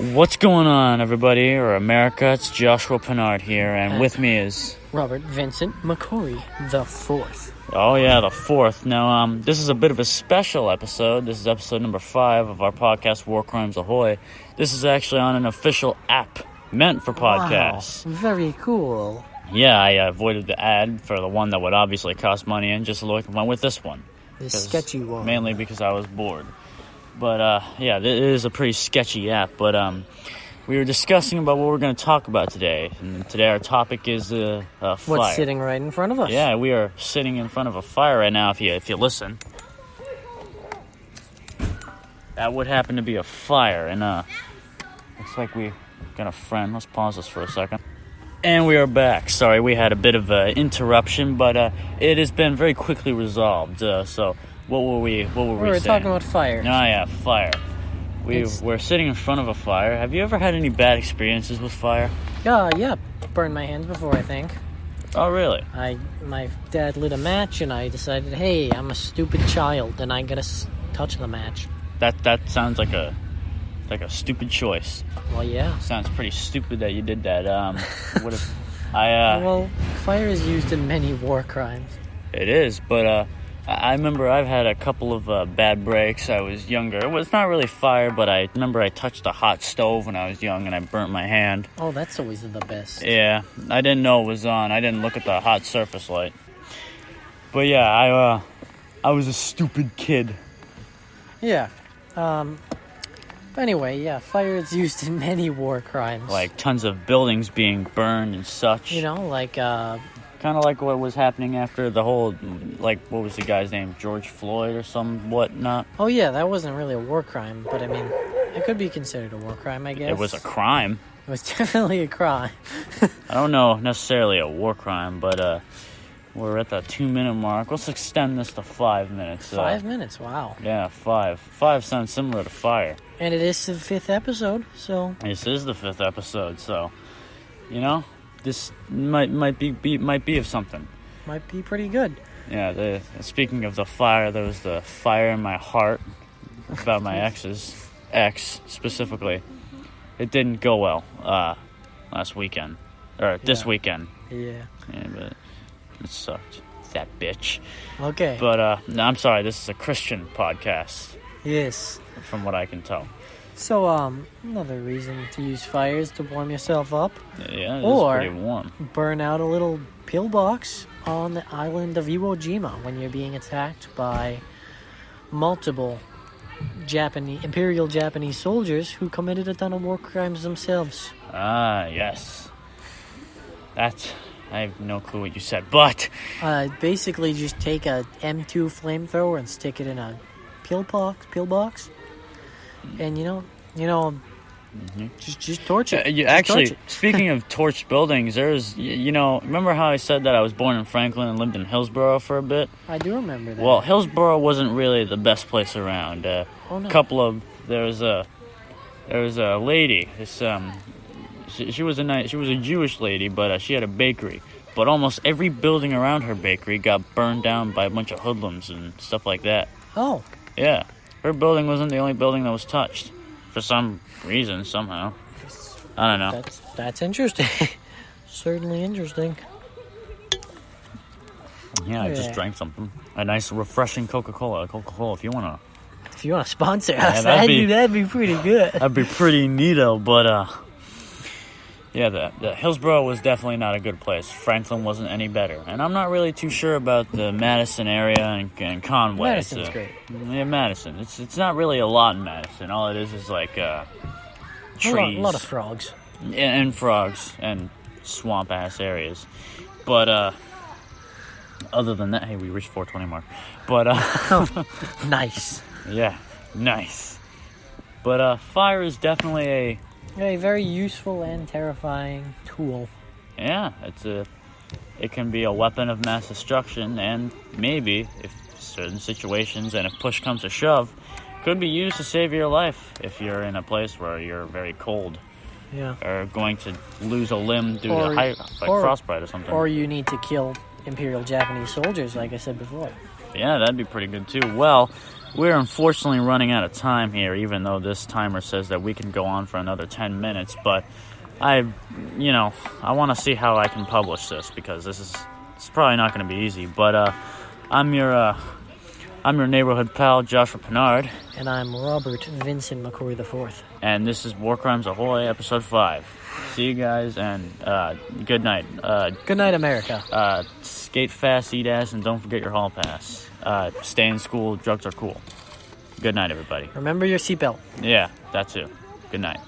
What's going on, everybody, or America? It's Joshua Pinard here, and with me is... Robert Vincent Mccory, the fourth. Oh, yeah, the fourth. Now, this is a bit of a special episode. This is episode number 5 of our podcast, War Crimes Ahoy. This is actually on an official app meant for podcasts. Wow, very cool. Yeah, I avoided the ad for the one that would obviously cost money and just went with this one. The sketchy one. Mainly because I was bored. But, yeah, it is a pretty sketchy app. But we were discussing about what we're going to talk about today. And today our topic is fire. What's sitting right in front of us? Yeah, we are sitting in front of a fire right now, if you listen. That would happen to be a fire. And looks like we got a friend. Let's pause this for a second. And we are back. Sorry, we had a bit of an interruption, but it has been very quickly resolved. So... What were we saying? Talking about fire. Oh, yeah, fire. We're sitting in front of a fire. Have you ever had any bad experiences with fire? Yeah. Burned my hands before, I think. Oh, really? My dad lit a match, and I decided, hey, I'm a stupid child, and I gotta touch the match. That sounds like a stupid choice. Well, yeah. Sounds pretty stupid that you did that. What if Well, fire is used in many war crimes. It is, but I remember I've had a couple of bad breaks. I was younger. It was not really fire, but I remember I touched a hot stove when I was young and I burnt my hand. Oh, that's always the best. Yeah, I didn't know it was on. I didn't look at the hot surface light. But yeah, I was a stupid kid. Yeah. Anyway, yeah, fire is used in many war crimes. Like tons of buildings being burned and such. You know, like kind of like what was happening after the whole, like, what was the guy's name? George Floyd or some whatnot? Oh, yeah, that wasn't really a war crime, but I mean, it could be considered a war crime, I guess. It was a crime. It was definitely a crime. I don't know necessarily a war crime, but we're at the 2-minute mark. Let's extend this to 5 minutes. 5 minutes, wow. Yeah, 5. 5 sounds similar to fire. And it is the 5th episode, so... This is the 5th episode, so, you know... This might be of something. Might be pretty good. Yeah. Speaking of the fire, there was the fire in my heart about my ex specifically. It didn't go well last weekend this weekend. Yeah. But it sucked. That bitch. Okay. But no, I'm sorry. This is a Christian podcast. Yes. From what I can tell. So, another reason to use fire is to warm yourself up. Yeah, it's pretty warm. Burn out a little pillbox on the island of Iwo Jima when you're being attacked by multiple Imperial Japanese soldiers who committed a ton of war crimes themselves. Ah, yes. I have no clue what you said, but... Basically just take a M2 flamethrower and stick it in a pillbox. And just torch it. Actually, speaking of torched buildings, there's, remember how I said that I was born in Franklin and lived in Hillsborough for a bit? I do remember that. Well, Hillsborough wasn't really the best place around. Oh, no. There was a lady. She was a Jewish lady, but she had a bakery. But almost every building around her bakery got burned down by a bunch of hoodlums and stuff like that. Oh. Yeah. Her building wasn't the only building that was touched. For some reason, somehow. I don't know. That's interesting. Certainly interesting. Yeah, I just drank something. A nice, refreshing Coca-Cola. If you want to sponsor us, that'd be pretty good. That'd be pretty neato, but, yeah, the Hillsborough was definitely not a good place. Franklin wasn't any better. And I'm not really too sure about the Madison area and Conway. Madison's great. Yeah, Madison. It's not really a lot in Madison. All it is like trees. A lot of frogs. And frogs and swamp-ass areas. But, other than that, hey, we reached 420 mark. But, nice. Yeah, nice. But, fire is definitely a very useful and terrifying tool. Yeah, it can be a weapon of mass destruction, and maybe, if certain situations and if push comes to shove, could be used to save your life if you're in a place where you're very cold. Yeah. Or going to lose a limb due to frostbite or something. Or you need to kill Imperial Japanese soldiers, like I said before. Yeah, that'd be pretty good too. Well, we're unfortunately running out of time here, even though this timer says that we can go on for another 10 minutes. But I want to see how I can publish this, because it's probably not going to be easy. But I'm your neighborhood pal, Joshua Pinard. And I'm Robert Vincent Mccory IV. And this is War Crimes Ahoy, Episode 5. See you guys, and good night. Good night, America. Skate fast, eat ass, and don't forget your hall pass. Stay in school, drugs are cool. Good night, everybody. Remember your seatbelt. Yeah, that too. Good night.